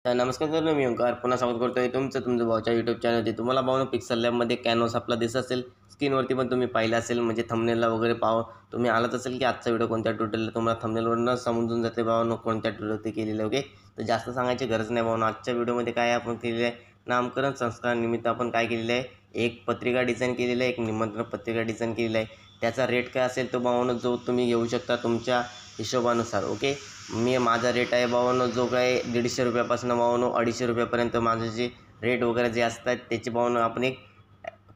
तर नमस्कार मित्रांनो, मी ओंकार पुन्हा स्वागत करतोय तुमचं भाऊच्या यूट्यूब चॅनलवरती। तुम्हाला भाऊनो पिक्सल लॅबमध्ये कॅनव्हास आपला दिसत असेल, स्क्रीनवरती पण तुम्ही पाहिलं असेल, म्हणजे थंबनेलला वगैरे तुम्ही आलाच असेल की आजचा व्हिडिओ कोणत्या ट्युटोरियल तुम्हाला थंबनेलवरून समजून जाते भाऊनो कोणत्या ट्युटोरियलवरती केलेलं आहे। ओके, तर जास्त सांगायची गरज नाही भाऊनो। आजच्या व्हिडिओमध्ये काय आपण केलेलं आहे, नामकरण संस्कार निमित्त आपण काय केलेलं आहे, एक पत्रिका डिझाईन केलेलं आहे, एक निमंत्रण पत्रिका डिझाईन केलेलं आहे। त्याचा रेट काय असेल तो भाऊनो जो तुम्ही घेऊ शकता तुमच्या हिशोबानुसार। ओके, माझा रेट आहे भाऊनो जो काय 150 रुपयापासून भाऊनो 250 रुपयापर्यंत माझे जे रेट वगैरे जे असतात त्याचे भाऊनो आपण एक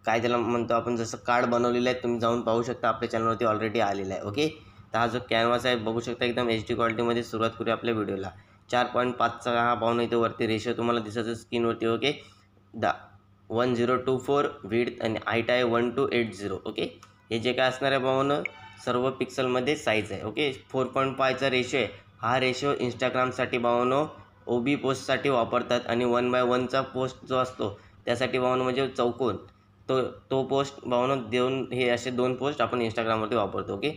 काय त्याला म्हणतो आपण जसं कार्ड बनवलेलं आहे, तुम्ही जाऊन पाहू शकता, आपल्या चॅनलवरती ऑलरेडी आलेला आहे। ओके, तर हा जो कॅनव्हास आहे बघू शकता एकदम HD क्वालिटीमध्ये। सुरुवात करूया आपल्या व्हिडिओला। 4.5चा हा भाऊनो इथे वरती रेशो तुम्हाला दिसत स्क्रीनवरती। ओके, 1024 विड्थ आणि हाईट आहे 1280। ओके, हे जे काय असणार आहे भाऊनो सर्व पिक्सलमध्ये साईज आहे। ओके, 4.5चा रेशो आहे। हा रेशो इंस्टाग्रामसाठी भाऊनो OB पोस्टसाठी वापरतात आणि 1/1चा पोस्ट जो असतो त्यासाठी भाऊनो म्हणजे चौकोन तो पोस्ट भाऊनो हे असे 2 पोस्ट आपण इंस्टाग्रामवरती वापरतो। ओके,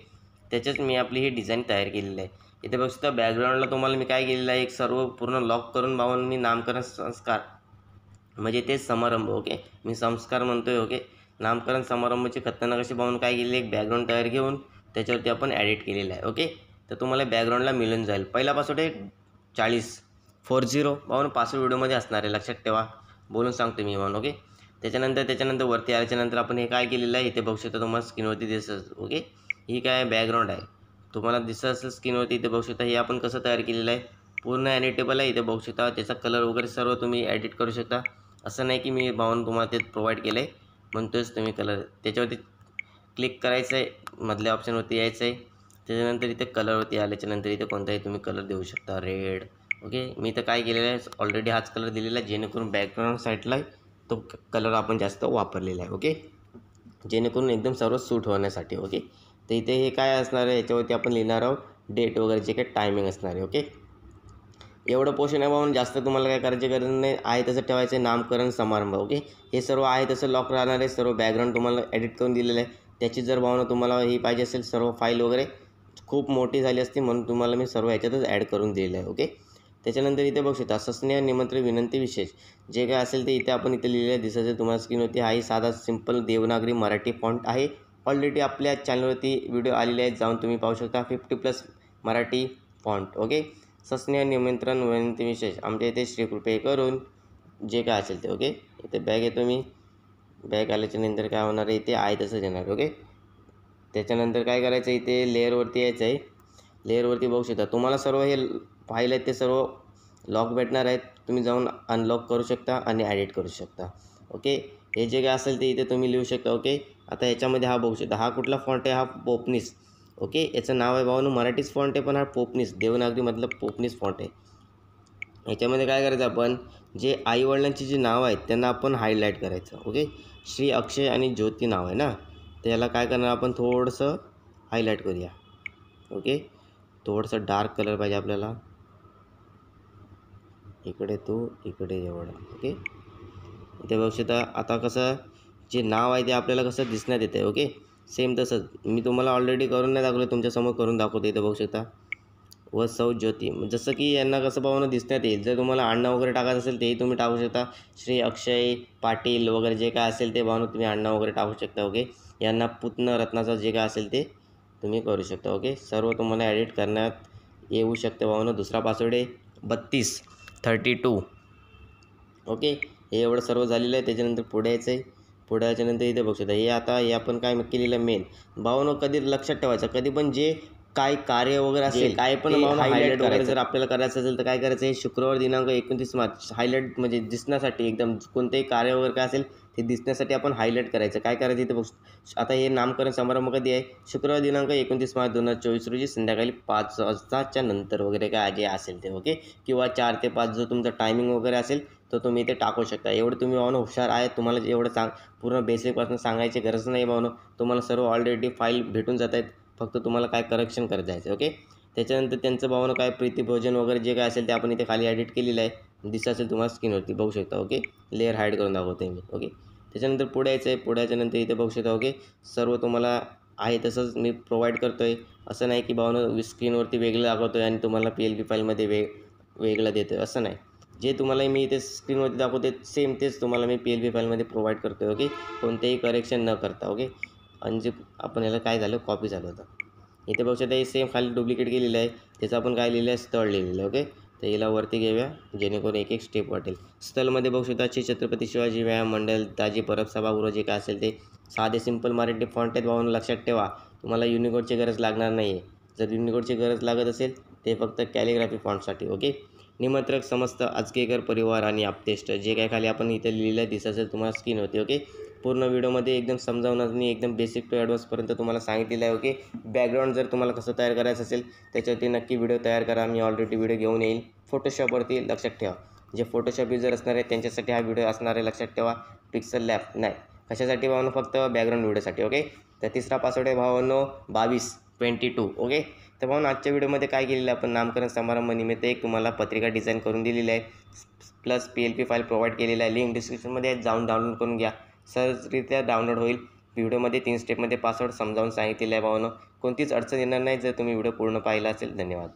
त्याच्याच मी आपली ही डिझाईन तयार केलेली आहे। इथे बघू शकता बॅकग्राऊंडला तुम्हाला मी काय केलेलं आहे, एक सर्व पूर्ण लॉक करून भाऊनो मी नामकरण संस्कार म्हणजे ते समारंभ। ओके, मी संस्कार म्हणतोय। ओके, नामकरण समारंभाची खतरनाक अशी भाऊनो काय केलेली एक बॅकग्राऊंड तयार घेऊन त्याच्यावरती आपण ॲडिट केलेलं आहे। ओके, तर तुम्हाला बॅकग्राऊंडला मिळून जाईल। पहिला पासवर्ड आहे 40 भाऊनो, पासवर्ड व्हिडिओमध्ये असणार आहे, लक्षात ठेवा, बोलून सांगतो मी भाऊनो। ओके, त्याच्यानंतर वरती आल्याच्यानंतर आपण हे काय केलेलं आहे, इथे बघू शकता तुम्हाला स्क्रीनवरती दिसत। ओके, ही काय बॅकग्राऊंड आहे तुम्हाला दिसत असेल स्क्रीनवरती, इथे बघू शकता। हे आपण कसं तयार केलेलं आहे, पूर्ण एडिटेबल आहे। इथे बघू शकता त्याचा कलर वगैरे सर्व तुम्ही एडिट करू शकता। असं नाही की मी भाऊनो तुम्हाला ते प्रोव्हाइड केलं आहे म्हणतोच तुम्ही कलर त्याच्यावरती क्लिक करायचं आहे, मधल्या ऑप्शनवरती यायचं आहे, त्याच्यानंतर इथे कलरवरती आल्याच्यानंतर इथे कोणताही तुम्ही कलर देऊ शकता, रेड। ओके, मी तर काय केलेलं आहे ऑलरेडी हाच कलर दिलेला आहे, जेणेकरून बॅकग्राऊंड साईडला तो कलर आपण जास्त वापरलेला आहे। ओके, जेणेकरून एकदम सर्व सूट होण्यासाठी। ओके, तर इथे हे काय असणार आहे, याच्यावरती आपण लिहिणार आहोत डेट वगैरे जे काही टायमिंग असणार आहे। ओके, एवढं पोर्शन आहे भाऊनो, जास्त तुम्हाला काय करायची गरज नाही आहे, तसं ठेवायचं आहे नामकरण समारंभ। ओके, हे सर्व आहे तसं लॉक राहणार आहे। सर्व बॅकग्राऊंड तुम्हाला एडिट करून दिलेलं आहे। त्याची जर भाऊनो तुम्हाला ही पाहिजे असेल सर्व फाईल वगैरे खूप मोठी झाली असती म्हणून तुम्हाला मी सर्व ह्याच्यातच ॲड करून दिलेलं आहे। ओके, त्याच्यानंतर इथे बघू शकता सस्नेह निमंत्रण विनंती विशेष जे काय असेल ते इथे आपण इथे लिहिलेलं दिसत आहे तुम्हाला स्क्रीनवरती। हा साधा सिंपल देवनागरी मराठी फॉन्ट आहे। ऑलरेडी आपल्या चॅनलवरती व्हिडिओ आलेले आहेत, जाऊन तुम्ही पाहू शकता, 50+ मराठी फॉन्ट। ओके, सस्नेह निमंत्रण विनंती विशेष आमच्या इथे श्रीकृपे करून जे काय असेल ते। ओके, इथे बॅग येतो मी, बॅग आल्याच्यानंतर काय होणार आहे, इथे आहे तसंच येणार। ओके, त्याच्यानंतर काय करायचं, इथे लेअरवरती यायचं आहे। लेअरवरती बघू शकता तुम्हाला सर्व हे फाईल आहेत ते सर्व लॉक भेटणार आहेत, तुम्ही जाऊन अनलॉक करू शकता आणि ॲडिट करू शकता। ओके, हे जे काय असेल ते इथे तुम्ही लिहू शकता। ओके, आता ह्याच्यामध्ये हा बघू शकता, हा कुठला फॉन्ट आहे, हा पोपनीस। ओके, याचं नाव आहे भाऊनो मराठीच फॉन्ट आहे पण हा पोपनीस देवनागरीमधलं पोपनीस फॉन्ट आहे। ह्याच्यामध्ये काय करायचं, आपण जे आईवडिलांची जी नावं आहेत त्यांना आपण हायलाईट करायचं। ओके, श्री अक्षय आणि ज्योती नाव आहे ना, त्याला काय करणार आपण थोडंसं हायलाईट करूया। ओके, थोडंसं डार्क कलर पाहिजे आपल्याला, इकडे तो इकडे एवढा। ओके, इथे बघू शकता आता कसं जे नाव आहे ते आपल्याला कसं दिसण्यात येतं आहे। ओके, सेम तसंच मी तुम्हाला ऑलरेडी करून नाही दाखवलं, तुमच्यासमोर करून दाखवतो। इथे बघू शकता व सौ ज्योती, जसं की यांना कसं भाऊनो दिसण्यात येईल। जर तुम्हाला आडनाव वगैरे टाकायचं असेल तेही तुम्ही टाकू शकता, श्री अक्षय पाटील वगैरे जे काय असेल ते भाऊनो तुम्ही आडनाव वगैरे टाकू शकता। ओके, यांना पुतन रत्नाचं जे काय असेल ते तुम्ही करू शकता। ओके, सर्व तुम्हाला ॲडिट करण्यात येऊ शकते भाऊनो। दुसरा पासवर्ड आहे 3232। ओके, हे एवढं सर्व झालेलं आहे। त्याच्यानंतर पुढे यायचं आहे, पुढे याच्यानंतर इथे बघू शकता हे आता हे आपण काय केलेलं मेन भाऊनो, कधी लक्षात ठेवायचं, कधी पण जे काय कार्य वगैरे असेल काय पण हायलाईट वगैरे जर आपल्याला करायचं असेल तर काय करायचं आहे, शुक्रवार दिनांक 29 मार्च हायलाईट म्हणजे दिसण्यासाठी एकदम कोणतेही कार्य वगैरे काय असेल ते दिसण्यासाठी आपण हायलाईट करायचं। काय करायचं इथे बघ, आता हे नामकरण समारंभ कधी आहे, शुक्रवार दिनांक 29 मार्च 2024 रोजी संध्याकाळी 5 वाजताच्या नंतर वगैरे काय जे असेल ते। ओके, किंवा 4 ते 5 जो तुमचा टायमिंग वगैरे असेल तर तुम्ही इथे टाकू शकता। एवढं तुम्ही भाऊनो हुशार आहे, तुम्हाला एवढं पूर्ण बेसिकपासून सांगायची गरज नाही भाऊनो, तुम्हाला सर्व ऑलरेडी फाईल भेटून जात आहेत, फक्त तुम्हाला काय करेक्शन करत जायचं। ओके, त्याच्यानंतर त्यांचं भाऊनो काय प्रीतिभोजन वगैरे जे काय असेल ते आपण इथे खाली एडिट केलेलं आहे, दिसत असेल तुम्हाला स्क्रीनवरती बघू शकता। ओके, लेअर हाईड करून दाखवते मी। ओके, त्याच्यानंतर पुढे यायचं आहे, पुढे याच्यानंतर इथे बघू शकता। ओके, सर्व तुम्हाला आहे तसंच मी प्रोव्हाइड करतो आहे, असं नाही की भाऊनो स्क्रीनवरती वेगळं दाखवतो आहे आणि तुम्हाला PLP फाईलमध्ये वेगळं देतो आहे, असं नाही। जे तुम्हाला मी इथे स्क्रीनवरती दाखवते सेम तेच तुम्हाला मी PLP फाईलमध्ये प्रोव्हाइड करतो आहे. ओके, कोणतेही करेक्शन न करता. ओके, आणि जे आपण याला काय झालं कॉपी झालं होतं. इथे बघू शकता हे सेम खाली डुप्लिकेट केलेलं आहे. त्याचं आपण काय लिहिलं आहे स्थळ लिहिलेलं आहे. ओके, तर याला वरती घेऊया जेणेकरून एक एक स्टेप वाटेल. स्थळमध्ये बघू शकता छत्रपती शिवाजी व्यायाम मंडळ ताजी परब सभागृह जे काय असेल ते साधे सिंपल मराठी फॉन्ट आहेत भावांनो. लक्षात ठेवा तुम्हाला युनिकोडची गरज लागणार नाही आहे. जर युनिकोडची गरज लागत असेल ते फक्त कॅलिग्राफी फॉन्टसाठी. ओके, निमंत्रक समस्त आजकेकर परिवार आणि आपतेष्ट जे काय खाली आपण इथे लिहिलं दिसत असेल तुम्हाला स्क्रीन होती. ओके, पूर्ण व्हिडिओमध्ये एकदम समजावून मी एकदम बेसिक टू ॲडव्हान्सपर्यंत तुम्हाला सांगितलेलं आहे. ओके, बॅकग्राऊंड जर तुम्हाला कसं तयार करायचं असेल त्याच्यावरती नक्की व्हिडिओ तयार करा. मी ऑलरेडी व्हिडिओ घेऊन येईल फोटोशॉपवरती. लक्षात ठेवा जे फोटोशॉप युजर असणार आहे त्यांच्यासाठी हा व्हिडिओ असणार आहे. लक्षात ठेवा पिक्सल लॅब नाही कशासाठी भावांनो फक्त बॅकग्राऊंड व्हिडिओसाठी. ओके, तर तिसरा पासवर्ड आहे भावांनो 2222. ओके, तर भावांनो आजच्या व्हिडिओमध्ये काय केलेलं आहे आपण नामकरण समारंभानिमित्त एक तुम्हाला पत्रिका डिझाईन करून दिलेली आहे प्लस PLP फाईल प्रोव्हाइड केलेला आहे. लिंक डिस्क्रिप्शनमध्ये जाऊन डाउनलोड करून घ्या. सहजरित्या डाउनलोड होईल. व्हिडिओमध्ये 3 स्टेपमध्ये पासवर्ड समजावून सांगितलेलं आहे भावांनो. कोणतीच अडचण येणार नाही जर तुम्ही व्हिडिओ पूर्ण पाहिला असेल. धन्यवाद.